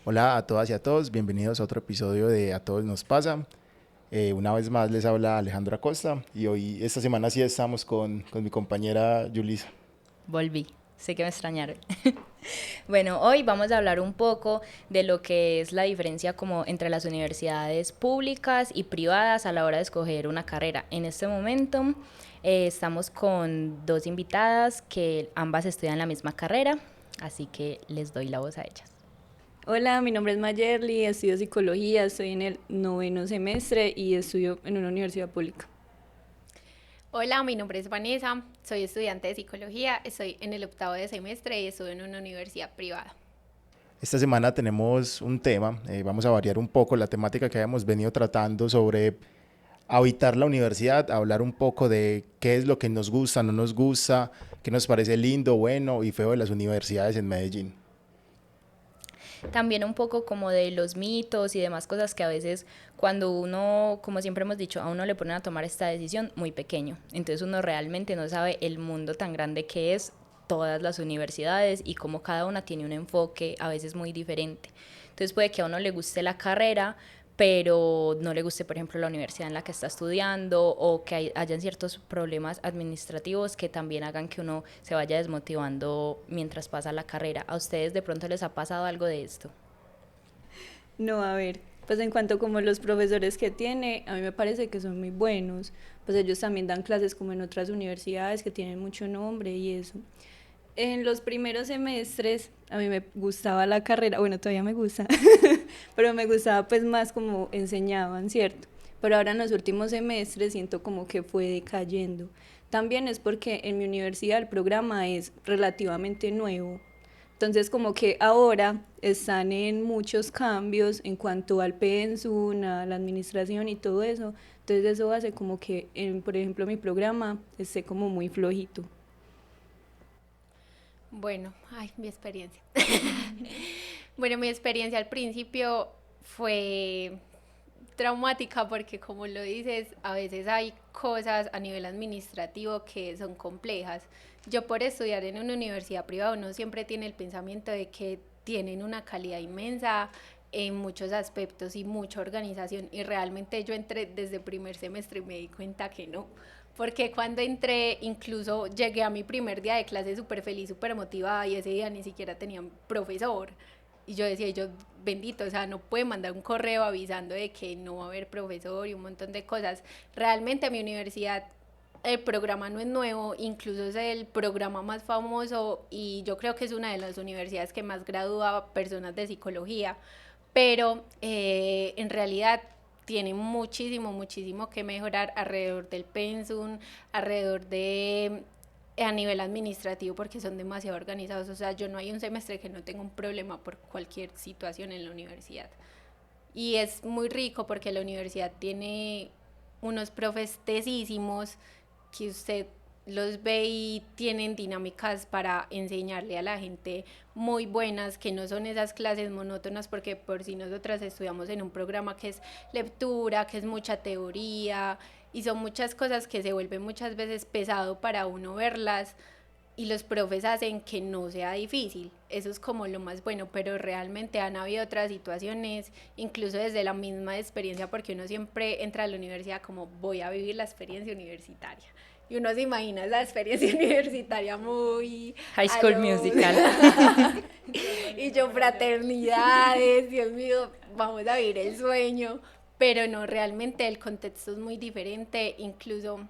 Hola a todas y a todos, bienvenidos a otro episodio de A Todos Nos Pasa. Una vez más les habla Alejandro Acosta y hoy, esta semana sí estamos con mi compañera Yulisa. Volví, sé que me extrañaron. Bueno, hoy vamos a hablar un poco de lo que es la diferencia como entre las universidades públicas y privadas a la hora de escoger una carrera. En este momento estamos con dos invitadas que ambas estudian la misma carrera, así que les doy la voz a ellas. Hola, mi nombre es Mayerly, estudio psicología, estoy en el noveno semestre y estudio en una universidad pública. Hola, mi nombre es Vanessa, soy estudiante de psicología, estoy en el octavo de semestre y estoy en una universidad privada. Esta semana tenemos un tema, vamos a variar un poco la temática que habíamos venido tratando sobre habitar la universidad, hablar un poco de qué es lo que nos gusta, no nos gusta, qué nos parece lindo, bueno y feo de las universidades en Medellín. También un poco como de los mitos y demás cosas que a veces cuando uno, como siempre hemos dicho, a uno le ponen a tomar esta decisión muy pequeño. Entonces uno realmente no sabe el mundo tan grande que es todas las universidades y cómo cada una tiene un enfoque a veces muy diferente. Entonces puede que a uno le guste la carrera, pero no le guste, por ejemplo, la universidad en la que está estudiando o que hayan ciertos problemas administrativos que también hagan que uno se vaya desmotivando mientras pasa la carrera. ¿A ustedes de pronto les ha pasado algo de esto? No, a ver, pues en cuanto como los profesores que tiene, a mí me parece que son muy buenos, pues ellos también dan clases como en otras universidades que tienen mucho nombre y eso. En los primeros semestres a mí me gustaba la carrera, bueno, todavía me gusta, pero me gustaba pues más como enseñaban, ¿cierto? Pero ahora en los últimos semestres siento como que fue decayendo. También es porque en mi universidad el programa es relativamente nuevo. Entonces como que ahora están en muchos cambios en cuanto al pensum, a la administración y todo eso. Entonces eso hace como que, por ejemplo, mi programa esté como muy flojito. Bueno, ay, mi experiencia. Bueno, mi experiencia al principio fue traumática porque como lo dices, a veces hay cosas a nivel administrativo que son complejas. Yo por estudiar en una universidad privada uno siempre tiene el pensamiento de que tienen una calidad inmensa en muchos aspectos y mucha organización y realmente yo entré desde primer semestre y me di cuenta que no, porque cuando entré incluso llegué a mi primer día de clase súper feliz, súper motivada y ese día ni siquiera tenía un profesor. Y yo decía, yo bendito, o sea, no puede mandar un correo avisando de que no va a haber profesor y un montón de cosas. Realmente mi universidad, el programa no es nuevo, incluso es el programa más famoso y yo creo que es una de las universidades que más gradúa personas de psicología, pero en realidad tiene muchísimo, muchísimo que mejorar alrededor del pensum, alrededor de a nivel administrativo porque son demasiado organizados, o sea, yo no hay un semestre que no tenga un problema por cualquier situación en la universidad. Y es muy rico porque la universidad tiene unos profes tesísimos que usted los ve y tienen dinámicas para enseñarle a la gente muy buenas, que no son esas clases monótonas, porque por si nosotras estudiamos en un programa que es lectura, que es mucha teoría, y son muchas cosas que se vuelven muchas veces pesado para uno verlas, y los profes hacen que no sea difícil. Eso es como lo más bueno, pero realmente han habido otras situaciones, incluso desde la misma experiencia, porque uno siempre entra a la universidad como voy a vivir la experiencia universitaria. Y uno se imagina la experiencia universitaria muy High a School los... Musical. y yo fraternidades, Dios mío, vamos a vivir el sueño. Pero no, realmente el contexto es muy diferente, incluso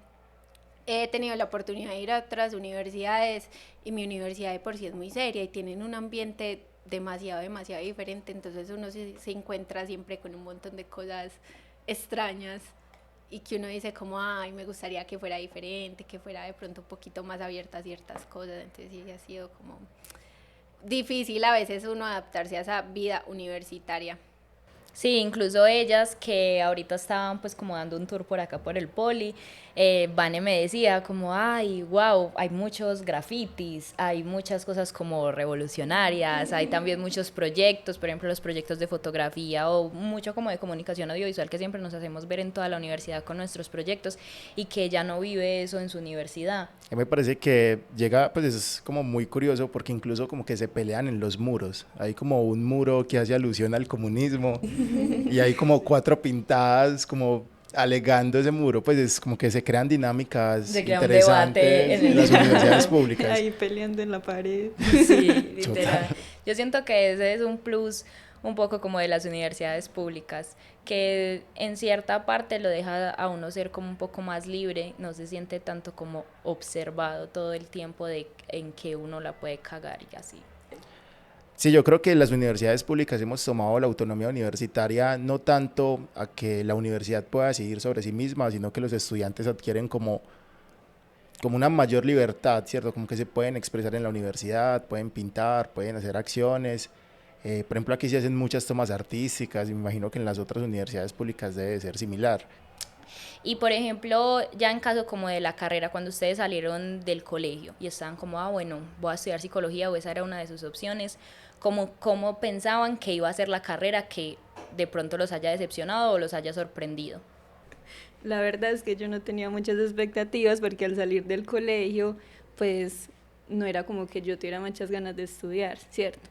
he tenido la oportunidad de ir a otras universidades y mi universidad de por sí es muy seria y tienen un ambiente demasiado, demasiado diferente, entonces uno se encuentra siempre con un montón de cosas extrañas y que uno dice como, ay, me gustaría que fuera diferente, que fuera de pronto un poquito más abierta a ciertas cosas, entonces sí ha sido como difícil a veces uno adaptarse a esa vida universitaria. Sí, incluso ellas que ahorita estaban pues como dando un tour por acá por el Poli, Vane me decía como, ay, wow, hay muchos grafitis, hay muchas cosas como revolucionarias, hay también muchos proyectos, por ejemplo los proyectos de fotografía o mucho como de comunicación audiovisual que siempre nos hacemos ver en toda la universidad con nuestros proyectos y que ella no vive eso en su universidad. A mí me parece que llega, pues es como muy curioso porque incluso como que se pelean en los muros. Hay como un muro que hace alusión al comunismo y hay como 4 pintadas como alegando ese muro, pues es como que se crean dinámicas Se crea un debate interesantes en las universidades públicas. Ahí peleando en la pared. Sí, literal. Total. Yo siento que ese es un plus un poco como de las universidades públicas, que en cierta parte lo deja a uno ser como un poco más libre, no se siente tanto como observado todo el tiempo de en que uno la puede cagar y así. Sí, yo creo que las universidades públicas hemos tomado la autonomía universitaria no tanto a que la universidad pueda decidir sobre sí misma, sino que los estudiantes adquieren como una mayor libertad, ¿cierto? Como que se pueden expresar en la universidad, pueden pintar, pueden hacer acciones. Por ejemplo, aquí se hacen muchas tomas artísticas y me imagino que en las otras universidades públicas debe ser similar. Y por ejemplo, ya en caso como de la carrera, cuando ustedes salieron del colegio y estaban como, ah, bueno, voy a estudiar psicología o esa era una de sus opciones, ¿cómo pensaban que iba a ser la carrera que de pronto los haya decepcionado o los haya sorprendido? La verdad es que yo no tenía muchas expectativas porque al salir del colegio, pues no era como que yo tuviera muchas ganas de estudiar, ¿cierto?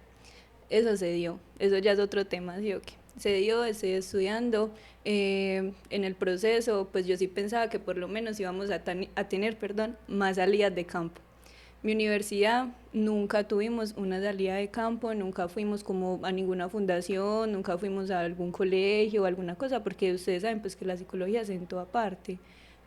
Eso se dio, eso ya es otro tema, ¿sí o qué? Se dio, estoy estudiando, en el proceso, pues yo sí pensaba que por lo menos íbamos a tener, perdón, más salidas de campo. Mi universidad nunca tuvimos una salida de campo, nunca fuimos como a ninguna fundación, nunca fuimos a algún colegio o alguna cosa, porque ustedes saben pues que la psicología es en toda parte,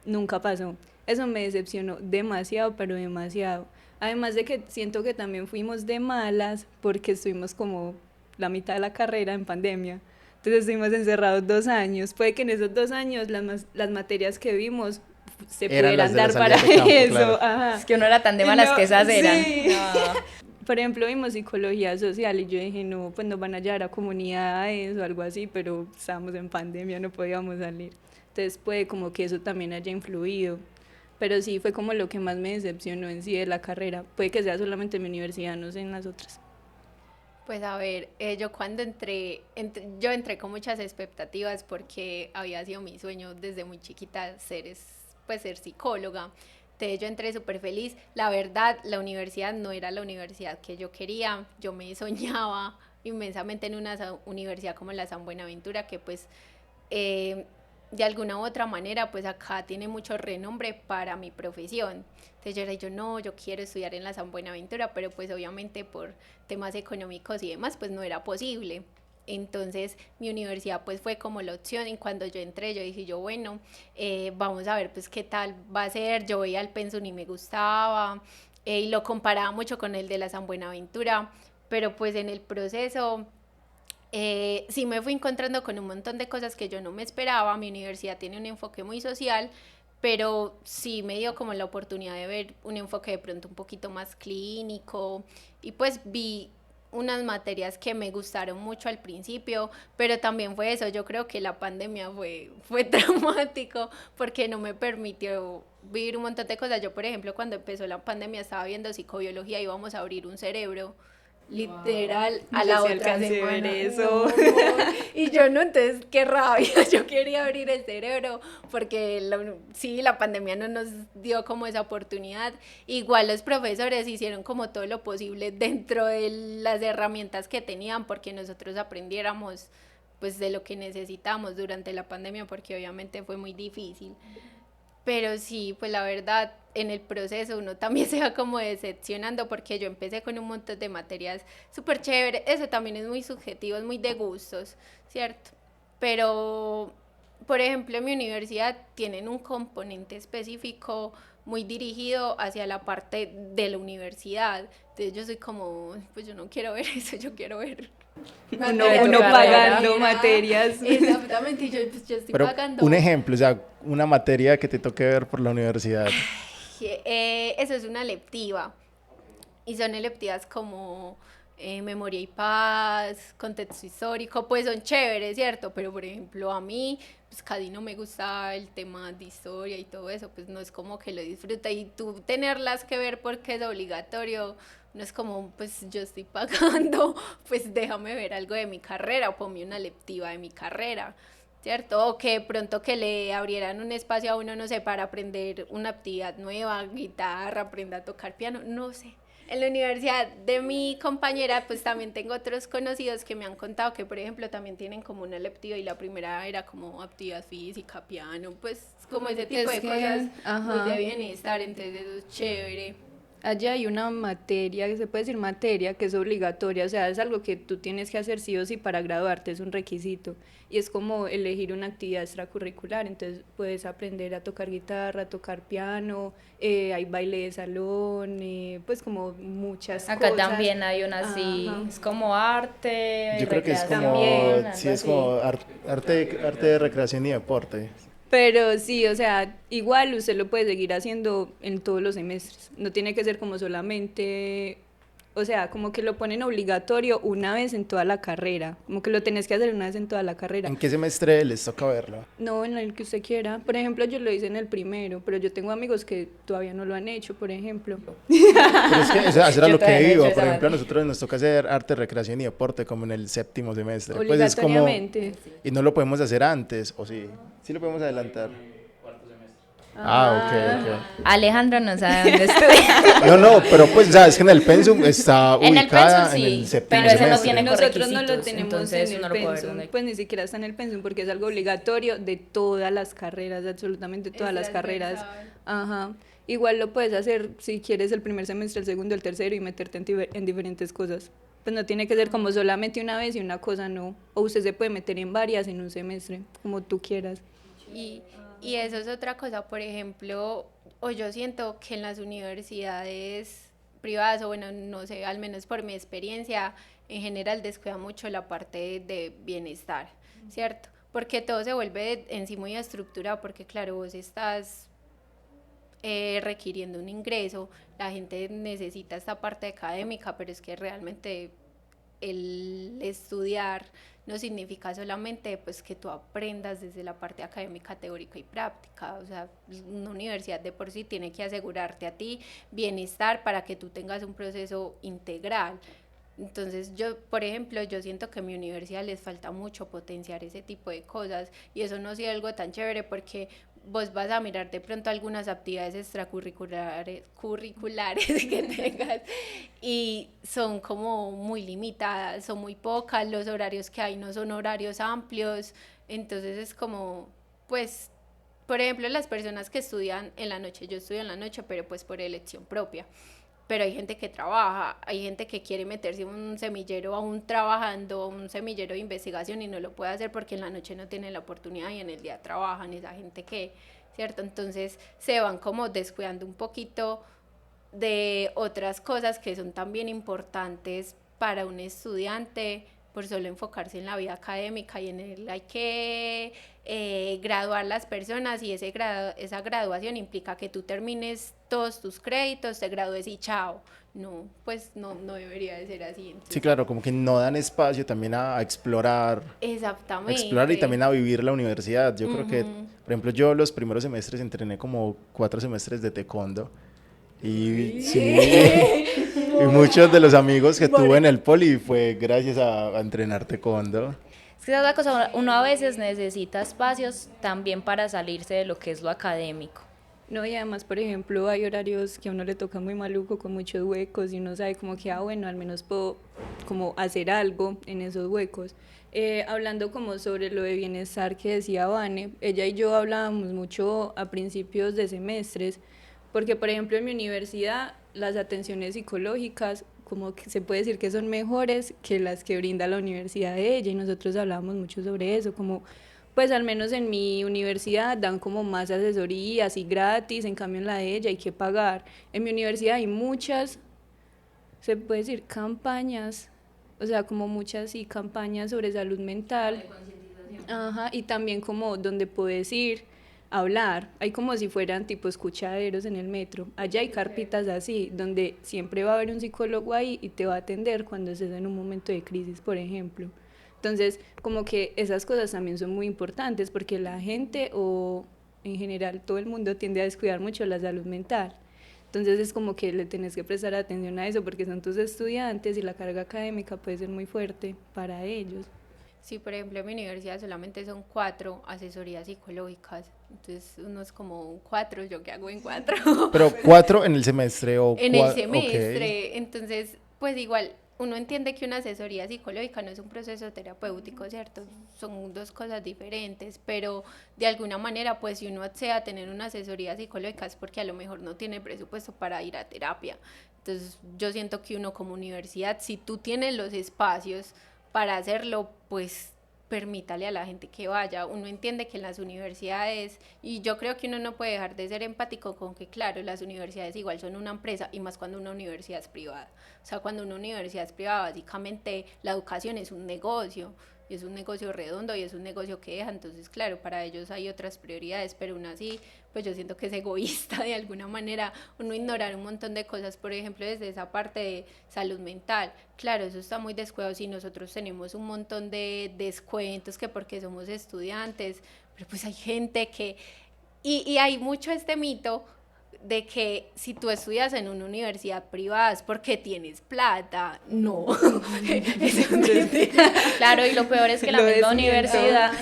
nunca pasó. Eso me decepcionó demasiado, pero demasiado. Además de que siento que también fuimos de malas porque estuvimos como la mitad de la carrera en pandemia. Entonces estuvimos encerrados 2 años. Puede que en esos 2 años las materias que vimos se Eran las pudieran de las dar para salidas de campo, eso. claro. Ajá. Es que uno era tan de malas No, que esas eran. sí. No. Por ejemplo, vimos psicología social y yo dije, no, pues nos van a llevar a comunidades o algo así, pero estábamos en pandemia, no podíamos salir. Entonces puede como que eso también haya influido. Pero sí, fue como lo que más me decepcionó en sí de la carrera. Puede que sea solamente en mi universidad, no sé en las otras. Pues a ver, yo cuando yo entré con muchas expectativas porque había sido mi sueño desde muy chiquita ser psicóloga. Entonces yo entré súper feliz. La verdad, la universidad no era la universidad que yo quería. Yo me soñaba inmensamente en una universidad como la San Buenaventura, que pues de alguna u otra manera pues acá tiene mucho renombre para mi profesión. Entonces yo quiero estudiar en la San Buenaventura, pero pues obviamente por temas económicos y demás pues no era posible. Entonces mi universidad pues fue como la opción y cuando yo entré yo dije bueno, vamos a ver pues qué tal va a ser. Yo veía el pensum y me gustaba, y lo comparaba mucho con el de la San Buenaventura, pero pues en el proceso sí me fui encontrando con un montón de cosas que yo no me esperaba. Mi universidad tiene un enfoque muy social, pero sí me dio como la oportunidad de ver un enfoque de pronto un poquito más clínico y pues vi unas materias que me gustaron mucho al principio, pero también fue eso, yo creo que la pandemia fue traumático porque no me permitió vivir un montón de cosas. Yo, por ejemplo, cuando empezó la pandemia estaba viendo psicobiología y íbamos a abrir un cerebro literal a la otra semana. Eso. No. Y yo no, entonces qué rabia, yo quería abrir el cerebro porque la pandemia no nos dio como esa oportunidad. Igual los profesores hicieron como todo lo posible dentro de las herramientas que tenían porque nosotros aprendiéramos pues de lo que necesitamos durante la pandemia, porque obviamente fue muy difícil. Pero sí, pues la verdad, en el proceso uno también se va como decepcionando porque yo empecé con un montón de materias súper chévere. Eso también es muy subjetivo, es muy de gustos, ¿cierto? Pero, por ejemplo, en mi universidad tienen un componente específico muy dirigido hacia la parte de la universidad. Entonces yo soy como, pues yo no quiero ver eso, yo quiero ver Uno pagando materias. Exactamente, pues yo estoy Pero pagando. un ejemplo, o sea, una materia que te toque ver por la universidad. Eso es una electiva y son electivas como Memoria y Paz, Contexto Histórico, pues son chéveres, ¿cierto? Pero por ejemplo a mí, pues casi no me gusta el tema de historia y todo eso, pues no es como que lo disfruta y tú tenerlas que ver porque es obligatorio, no es como, pues yo estoy pagando, pues déjame ver algo de mi carrera o ponme una lectiva de mi carrera. ¿Cierto? O que pronto que le abrieran un espacio a uno, no sé, para aprender una actividad nueva, guitarra, aprenda a tocar piano, no sé. En la universidad de mi compañera, pues también tengo otros conocidos que me han contado que, por ejemplo, también tienen como una electiva y la primera era como actividad física, piano, pues como ese tipo de cosas muy de bienestar, entonces eso es chévere. Allá hay una materia, que se puede decir materia, que es obligatoria, o sea, es algo que tú tienes que hacer sí o sí para graduarte, es un requisito. Y es como elegir una actividad extracurricular, entonces puedes aprender a tocar guitarra, a tocar piano, hay baile de salón, pues como muchas Acá cosas. también hay una así, es como arte, Yo creo que es como, recreación, sí, algo es así. como arte de recreación y deporte. Pero sí, o sea, igual usted lo puede seguir haciendo en todos los semestres. No tiene que ser como solamente, o sea, como que lo ponen obligatorio una vez en toda la carrera. Como que lo tenés que hacer una vez en toda la carrera. ¿En qué semestre les toca verlo? No, en el que usted quiera. Por ejemplo, yo lo hice en el primero, pero yo tengo amigos que todavía no lo han hecho, por ejemplo. Pero es que eso era Yo lo que todavía no he iba. hecho Por esa ejemplo, a materia. nosotros nos toca hacer arte, recreación y deporte como en el séptimo semestre. Pues es como, Obligatoriamente. y no lo podemos hacer antes, ¿o sí? Sí lo podemos adelantar. Ok, ok. Alejandro no sabe dónde estudia. No, pero pues, o sea, es que en el pensum está En el ubicada pensum en sí, el séptimo pero ese no semestre. tiene Nosotros no lo requisitos, tenemos entonces en el uno lo puede ver pensum, donde- pues ni siquiera está en el pensum porque es algo obligatorio de todas las carreras, de absolutamente todas las carreras. Ajá. Igual lo puedes hacer si quieres el primer semestre, el segundo, el tercero y meterte en diferentes cosas. Pues no tiene que ser como solamente una vez y una cosa no. O usted se puede meter en varias en un semestre, como tú quieras. Y, y eso es otra cosa, por ejemplo, o yo siento que en las universidades privadas, o bueno, no sé, al menos por mi experiencia, en general descuida mucho la parte de bienestar, ¿cierto? Porque todo se vuelve en sí muy estructurado, porque claro, vos estás requiriendo un ingreso, la gente necesita esta parte académica, pero es que realmente el estudiar no significa solamente pues que tú aprendas desde la parte académica, teórica y práctica, o sea, una universidad de por sí tiene que asegurarte a ti bienestar para que tú tengas un proceso integral. Entonces yo, por ejemplo, yo siento que a mi universidad les falta mucho potenciar ese tipo de cosas y eso no es algo tan chévere porque vos vas a mirar de pronto algunas actividades extracurriculares que tengas y son como muy limitadas, son muy pocas, los horarios que hay no son horarios amplios, entonces es como, pues, por ejemplo, las personas que estudian en la noche, yo estudio en la noche, pero pues por elección propia, pero hay gente que trabaja, hay gente que quiere meterse en un semillero aún trabajando, un semillero de investigación y no lo puede hacer porque en la noche no tiene la oportunidad y en el día trabajan, esa gente que, ¿cierto? Entonces se van como descuidando un poquito de otras cosas que son también importantes para un estudiante por solo enfocarse en la vida académica y en el hay que graduar las personas y esa graduación implica que tú termines todos tus créditos, te gradúes y chao. No, pues no debería de ser así. Sí, Entonces, claro, como que no dan espacio también a explorar y también exactamente. a vivir la universidad. Yo creo que, Ujú. por ejemplo, yo los primeros semestres entrené como 4 semestres de taekwondo. Y sí, y muchos de los amigos que tuve en el poli fue gracias a entrenar taekwondo. Es que esa es la cosa, uno a veces necesita espacios también para salirse de lo que es lo académico. No, y además, por ejemplo, hay horarios que a uno le toca muy maluco, con muchos huecos, y uno sabe como que, bueno, al menos puedo como hacer algo en esos huecos. Hablando como sobre lo de bienestar que decía Vane, ella y yo hablábamos mucho a principios de semestres, porque por ejemplo en mi universidad las atenciones psicológicas como que se puede decir que son mejores que las que brinda la universidad de ella y nosotros hablábamos mucho sobre eso, como pues al menos en mi universidad dan como más asesorías y gratis, en cambio en la de ella hay que pagar. En mi universidad hay muchas, se puede decir, campañas, o sea, como muchas sí, campañas sobre salud mental. Ajá, y también como donde puedes ir hablar. Hay como si fueran tipo escuchaderos en el metro. Allá hay carpitas así, donde siempre va a haber un psicólogo ahí y te va a atender cuando estés en un momento de crisis, por ejemplo. Entonces, como que esas cosas también son muy importantes porque la gente o en general todo el mundo tiende a descuidar mucho la salud mental. Entonces es como que le tienes que prestar atención a eso porque son tus estudiantes y la carga académica puede ser muy fuerte para ellos. Sí, por ejemplo, en mi universidad solamente son 4 asesorías psicológicas, entonces uno es como 4, ¿yo qué hago en 4? Pero 4 en el semestre o En el semestre, semestre, entonces, pues igual, uno entiende que una asesoría psicológica no es un proceso terapéutico, ¿cierto? Son 2 cosas diferentes, pero de alguna manera, pues si uno accede a tener una asesoría psicológica es porque a lo mejor no tiene presupuesto para ir a terapia. Entonces, yo siento que uno como universidad, si tú tienes los espacios para hacerlo, pues permítale a la gente que vaya. Uno entiende que en las universidades, y yo creo que uno no puede dejar de ser empático con que, claro, las universidades igual son una empresa, y más cuando una universidad es privada. O sea, cuando una universidad es privada, básicamente la educación es un negocio, y es un negocio redondo y es un negocio que deja, entonces claro, para ellos hay otras prioridades, pero aún así, pues yo siento que es egoísta de alguna manera uno ignorar un montón de cosas, por ejemplo, desde esa parte de salud mental. Claro, eso está muy descuidado si nosotros tenemos un montón de descuentos que porque somos estudiantes, pero pues hay gente que, y hay mucho este mito de que si tú estudias en una universidad privada es porque tienes plata. No, eso es mentira. Claro, y lo peor es que la Lo misma desmiento. universidad,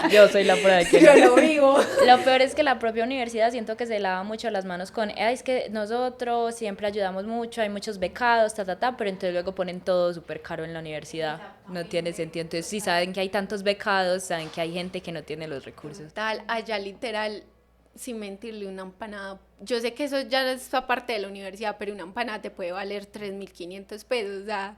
yo soy la prueba de que Yo no. lo vivo. Lo peor es que la propia universidad siento que se lava mucho las manos con, es que nosotros siempre ayudamos mucho, hay muchos becados, pero entonces luego ponen todo súper caro en la universidad. No tiene sentido. Entonces, si saben que hay tantos becados, saben que hay gente que no tiene los recursos. Tal, allá literal, sin mentirle, una empanada, yo sé que eso ya es aparte de la universidad, pero una empanada te puede valer 3.500 pesos, o sea,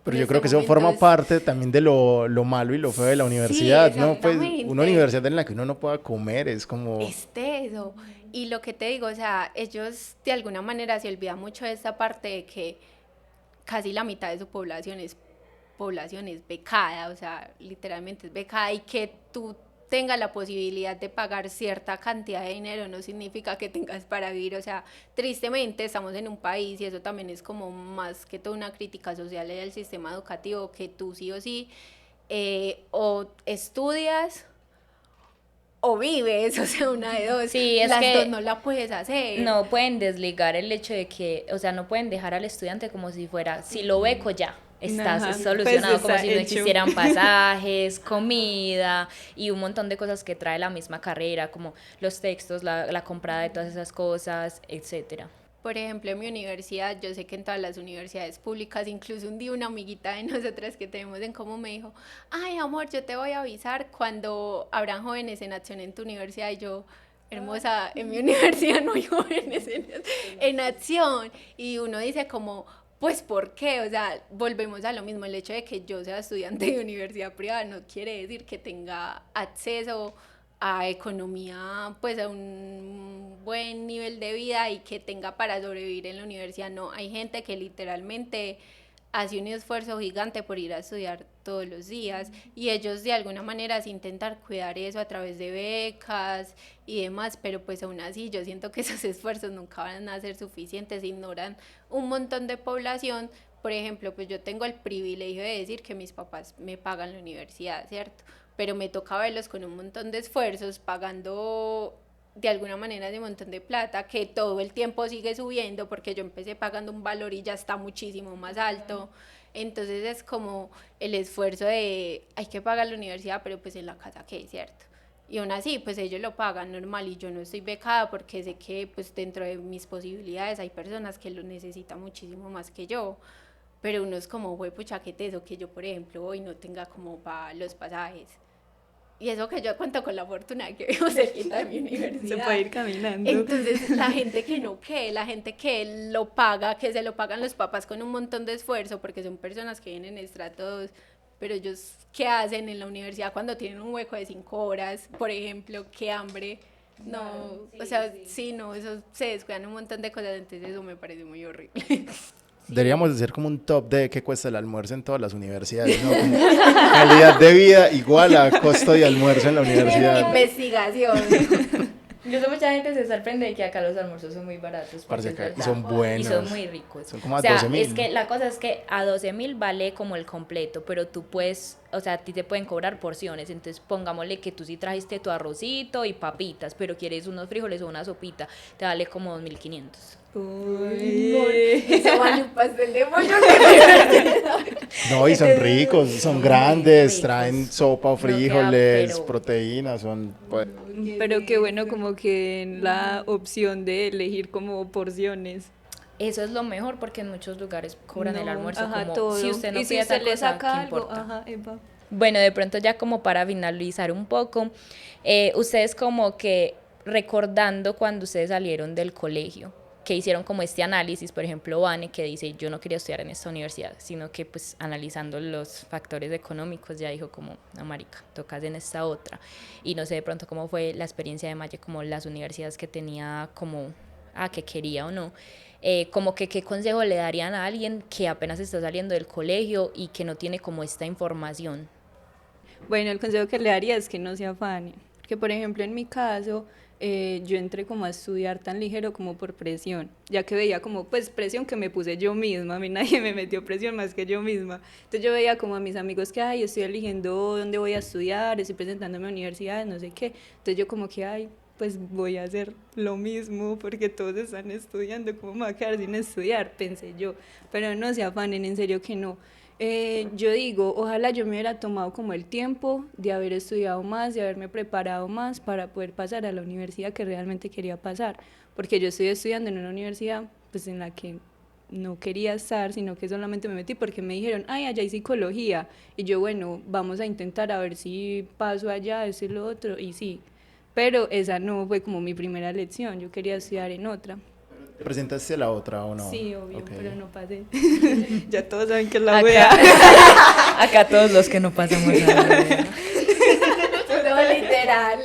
pero yo creo que eso forma parte también de lo malo y lo feo de la universidad, sí, ¿no? Pues exactamente. una universidad en la que uno no pueda comer es como... Eso. Y lo que te digo, o sea, ellos de alguna manera se olvidan mucho de esta parte de que casi la mitad de su población es becada, o sea, literalmente es becada, y que tú tengas la posibilidad de pagar cierta cantidad de dinero no significa que tengas para vivir. O sea, tristemente estamos en un país, y eso también es como más que toda una crítica social del sistema educativo, que tú sí o sí o estudias o vives, o sea, una de dos. Sí, es las que dos no la puedes hacer. no pueden desligar el hecho de que, o sea, no pueden dejar al estudiante como si fuera, si lo beco ya, estás Ajá, solucionado, pues como está si no hecho. existieran pasajes, comida y un montón de cosas que trae la misma carrera, como los textos, la compra de todas esas cosas, etcétera. Por ejemplo, en mi universidad, yo sé que en todas las universidades públicas, incluso un día una amiguita de nosotras que tenemos en común me dijo, ay amor, yo te voy a avisar cuando habrán jóvenes en acción en tu universidad. Y yo, hermosa, en mi universidad no hay jóvenes en acción. Y uno dice como, pues ¿por qué? O sea, volvemos a lo mismo, el hecho de que yo sea estudiante de universidad privada no quiere decir que tenga acceso a economía, pues a un buen nivel de vida y que tenga para sobrevivir en la universidad. No, hay gente que literalmente hace un esfuerzo gigante por ir a estudiar todos los días, y ellos de alguna manera se intentan cuidar eso a través de becas y demás, pero pues aún así yo siento que esos esfuerzos nunca van a ser suficientes, ignoran un montón de población. Por ejemplo, pues yo tengo el privilegio de decir que mis papás me pagan la universidad, ¿cierto? Pero me toca verlos con un montón de esfuerzos, pagando de alguna manera ese montón de plata, que todo el tiempo sigue subiendo, porque yo empecé pagando un valor y ya está muchísimo más alto. Entonces es como el esfuerzo de, hay que pagar la universidad, pero pues en la casa qué, ¿cierto? Y aún así, pues ellos lo pagan normal, y yo no estoy becada porque sé que pues dentro de mis posibilidades hay personas que lo necesitan muchísimo más que yo. Pero uno es como, güey, pucha, qué teso que yo, por ejemplo, hoy no tenga como para los pasajes. Y eso que yo cuento con la fortuna de que vivo cerquita de mi universidad. Se puede ir caminando. Entonces, la gente que no, la gente que lo paga, que se lo pagan los papás con un montón de esfuerzo, porque son personas que vienen en estratos, pero ellos, ¿qué hacen en la universidad cuando tienen un hueco de 5 horas, por ejemplo? ¿Qué hambre? No, sí, o sea, sí, no, eso se descuidan un montón de cosas, entonces eso me parece muy horrible. Deberíamos hacer como un top de qué cuesta el almuerzo en todas las universidades, ¿no? Como calidad de vida igual a costo de almuerzo en la universidad. Investigación. Incluso mucha gente se sorprende de que acá los almuerzos son muy baratos. Parce, porque acá es verdad. son buenos. Y son muy ricos. Son como a o sea, 12.000. es que la cosa es que a 12.000 vale como el completo, pero tú puedes, o sea, a ti te pueden cobrar porciones. Entonces, pongámosle que tú sí trajiste tu arrocito y papitas, pero quieres unos frijoles o una sopita, te vale como 2.500. Eso vale un pastel de pollo. No, y son ricos, son grandes, ricos. traen sopa o No queda, frijoles, pero- proteínas, son... pues, Pero qué bueno como que en la opción de elegir como porciones. Eso es lo mejor porque en muchos lugares cobran el No, almuerzo ajá, como todo. si usted no y si pide usted tal le cosa, saca ¿qué algo, importa? ajá, epa. Bueno, de pronto ya como para finalizar un poco, ustedes como que recordando cuando ustedes salieron del colegio, que hicieron como este análisis, por ejemplo, Vane, que dice, yo no quería estudiar en esta universidad, sino que pues analizando los factores económicos ya dijo como, no marica, tocas en esta otra. Y no sé de pronto cómo fue la experiencia de Maye, como las universidades que tenía como, que quería o no. Como que qué consejo le darían a alguien que apenas está saliendo del colegio y que no tiene como esta información. Bueno, el consejo que le daría es que no se afane. Que por ejemplo en mi caso, yo entré como a estudiar tan ligero como por presión, ya que veía como pues presión que me puse yo misma, a mí nadie me metió presión más que yo misma. Entonces yo veía como a mis amigos que, ay, estoy eligiendo dónde voy a estudiar, estoy presentándome a universidades, no sé qué. Entonces yo como que, ay, pues voy a hacer lo mismo porque todos están estudiando, ¿cómo me voy a quedar sin estudiar? Pensé yo, pero no se afanen, en serio que no. Yo digo, ojalá yo me hubiera tomado como el tiempo de haber estudiado más, de haberme preparado más para poder pasar a la universidad que realmente quería pasar, porque yo estoy estudiando en una universidad pues en la que no quería estar, sino que solamente me metí porque me dijeron, ay, allá hay psicología, y yo, bueno, vamos a intentar a ver si paso allá, eso y lo otro, y sí, pero esa no fue como mi primera elección, yo quería estudiar en otra. ¿te presentaste a la otra o no? Sí, obvio, Ok. pero no pasé. Ya todos saben que es la Acá, wea. acá todos los que no pasamos nada. No, literal,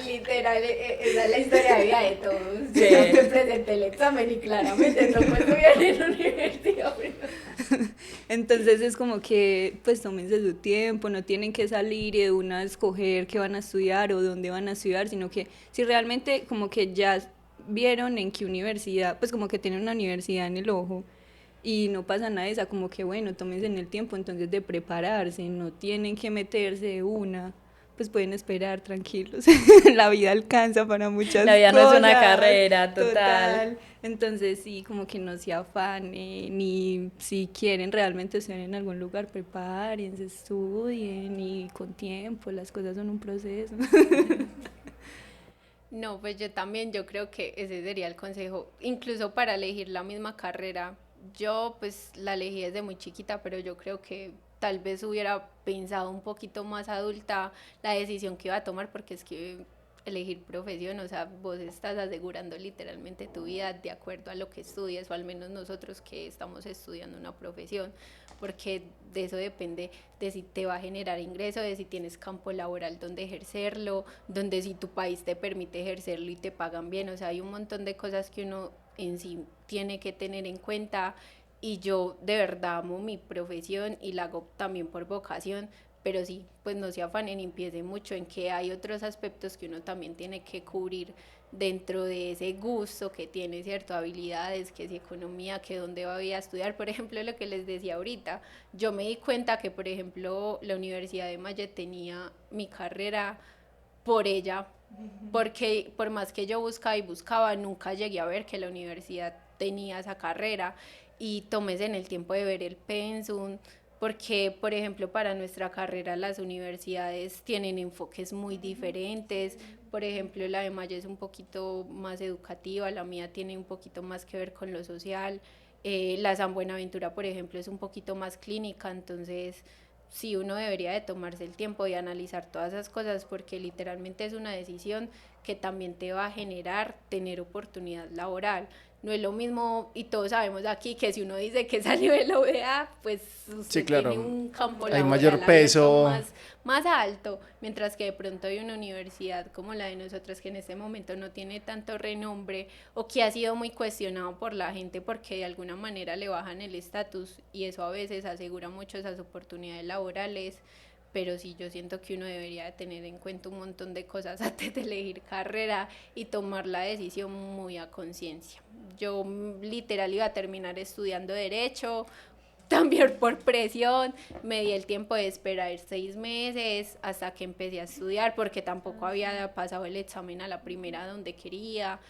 esa es la historia de vida de todos. Sí. Yo me presenté el examen y claramente no puedo estudiar en la universidad. Entonces es como que pues tómense su tiempo, no tienen que salir y de una escoger qué van a estudiar o dónde van a estudiar, sino que si realmente como que ya vieron en qué universidad, pues como que tienen una universidad en el ojo y no pasa nada de esa, como que bueno, tómense en el tiempo entonces de prepararse, no tienen que meterse de una, pues pueden esperar tranquilos, la vida alcanza para muchas cosas. La vida no es una carrera, total. Entonces sí, como que no se afanen, ni si quieren realmente estudiar en algún lugar, prepárense, estudien y con tiempo, las cosas son un proceso. No, pues yo también, yo creo que ese sería el consejo, incluso para elegir la misma carrera. Yo pues la elegí desde muy chiquita, pero yo creo que tal vez hubiera pensado un poquito más adulta la decisión que iba a tomar, porque es que elegir profesión, o sea, vos estás asegurando literalmente tu vida de acuerdo a lo que estudias, o al menos nosotros que estamos estudiando una profesión, porque de eso depende de si te va a generar ingreso, de si tienes campo laboral donde ejercerlo, donde si tu país te permite ejercerlo y te pagan bien, o sea, hay un montón de cosas que uno en sí tiene que tener en cuenta, y yo de verdad amo mi profesión y la hago también por vocación, pero sí, pues no se afanen y piensen mucho en que hay otros aspectos que uno también tiene que cubrir dentro de ese gusto que tiene, ¿cierto? Habilidades, que si economía, que dónde voy a estudiar. Por ejemplo, lo que les decía ahorita, yo me di cuenta que, por ejemplo, la Universidad de Maye tenía mi carrera por ella, porque por más que yo buscaba y buscaba, nunca llegué a ver que la universidad tenía esa carrera, y tómese en el tiempo de ver el pensum, porque por ejemplo para nuestra carrera las universidades tienen enfoques muy diferentes. Por ejemplo, la de Maya es un poquito más educativa, la mía tiene un poquito más que ver con lo social, la San Buenaventura por ejemplo es un poquito más clínica, entonces sí, uno debería de tomarse el tiempo de analizar todas esas cosas, porque literalmente es una decisión que también te va a generar tener oportunidad laboral. No es lo mismo, y todos sabemos aquí que si uno dice que salió de la UVA, pues usted Sí, claro. tiene un campo Hay laboral mayor abierto peso. más alto, mientras que de pronto hay una universidad como la de nosotras que en este momento no tiene tanto renombre o que ha sido muy cuestionado por la gente porque de alguna manera le bajan el estatus y eso a veces asegura mucho esas oportunidades laborales. Pero sí, yo siento que uno debería de tener en cuenta un montón de cosas antes de elegir carrera y tomar la decisión muy a conciencia. Yo literal iba a terminar estudiando Derecho, también por presión, me di el tiempo de esperar 6 meses hasta que empecé a estudiar, porque tampoco había pasado el examen a la primera donde quería,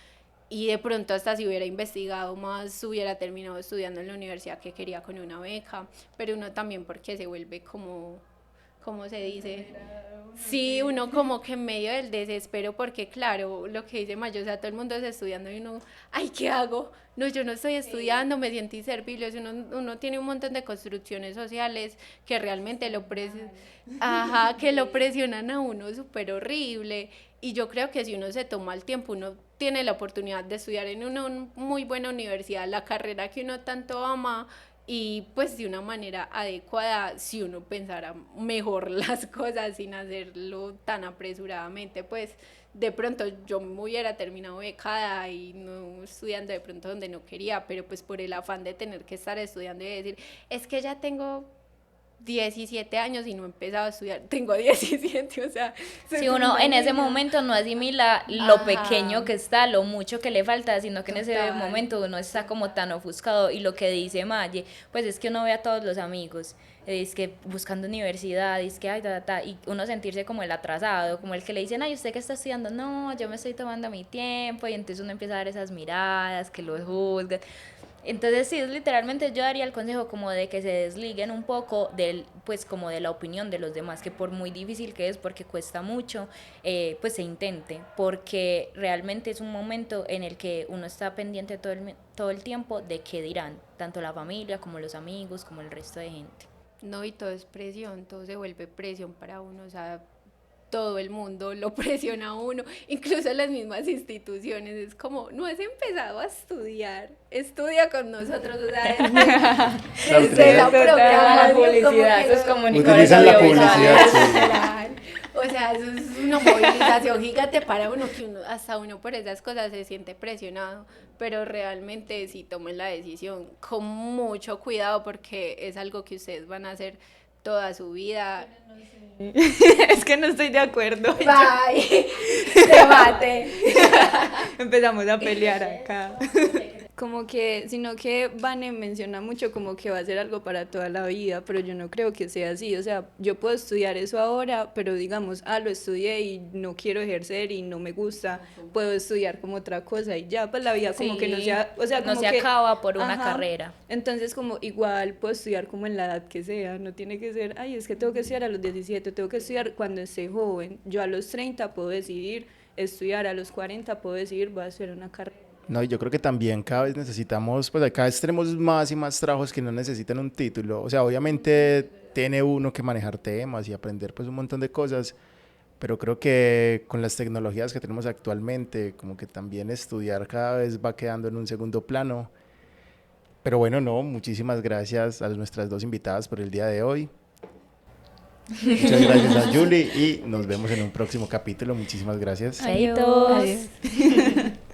y de pronto hasta si hubiera investigado más, hubiera terminado estudiando en la universidad que quería con una beca, pero uno también porque se vuelve como, ¿cómo se dice? Sí, uno como que en medio del desespero, porque claro, lo que dice Mayo, o sea, todo el mundo está estudiando y uno, ay, ¿qué hago? No, yo no estoy estudiando, me siento inservible. Uno tiene un montón de construcciones sociales que realmente que lo presionan a uno súper horrible, y yo creo que si uno se toma el tiempo, uno tiene la oportunidad de estudiar en una muy buena universidad, la carrera que uno tanto ama, y pues de una manera adecuada, si uno pensara mejor las cosas sin hacerlo tan apresuradamente, pues de pronto yo me hubiera terminado becada y no estudiando de pronto donde no quería, pero pues por el afán de tener que estar estudiando y decir, es que ya tengo 17 años y no he empezado a estudiar, tengo 17, o sea... Si uno en ese momento no asimila lo pequeño que está, lo mucho que le falta, sino que en ese momento uno está como tan ofuscado, y lo que dice Maye, pues es que uno ve a todos los amigos, es que buscando universidad, es que ay, y uno sentirse como el atrasado, como el que le dicen, ay, ¿usted qué está estudiando? No, yo me estoy tomando mi tiempo, y entonces uno empieza a dar esas miradas que lo juzgan. Entonces sí, literalmente yo daría el consejo como de que se desliguen un poco del, pues como de la opinión de los demás, que por muy difícil que es, porque cuesta mucho, pues se intente, porque realmente es un momento en el que uno está pendiente todo el tiempo de qué dirán, tanto la familia como los amigos, como el resto de gente. No, y todo es presión, todo se vuelve presión para uno, o sea, todo el mundo lo presiona a uno, incluso las mismas instituciones, es como, no has empezado a estudiar, estudia con nosotros, o sea, desde la propia publicidad, eso es comunicadores utilizan la publicidad, sí. O sea, eso es una movilización gigante para uno, que uno, hasta uno por esas cosas se siente presionado, pero realmente sí tomen la decisión con mucho cuidado, porque es algo que ustedes van a hacer toda su vida. Es que no estoy de acuerdo. Bye. Debate. Empezamos a pelear acá. Como que, sino que Vane menciona mucho como que va a ser algo para toda la vida, pero yo no creo que sea así. O sea, yo puedo estudiar eso ahora, pero digamos, lo estudié y no quiero ejercer y no me gusta, puedo estudiar como otra cosa y ya, pues la vida como que no sea, o sea, como no se que acaba por una carrera. Entonces como igual puedo estudiar como en la edad que sea, no tiene que ser, ay, es que tengo que estudiar a los 17, tengo que estudiar cuando esté joven. Yo a los 30 puedo decidir estudiar, a los 40 puedo decidir voy a hacer una carrera. No, y yo creo que también cada vez necesitamos, pues cada vez tenemos más y más trabajos que no necesitan un título. O sea, obviamente tiene uno que manejar temas y aprender pues un montón de cosas, pero creo que con las tecnologías que tenemos actualmente, como que también estudiar cada vez va quedando en un segundo plano. Pero bueno, no, muchísimas gracias a nuestras dos invitadas por el día de hoy. Muchas gracias a Julie y nos vemos en un próximo capítulo. Muchísimas gracias. Adiós.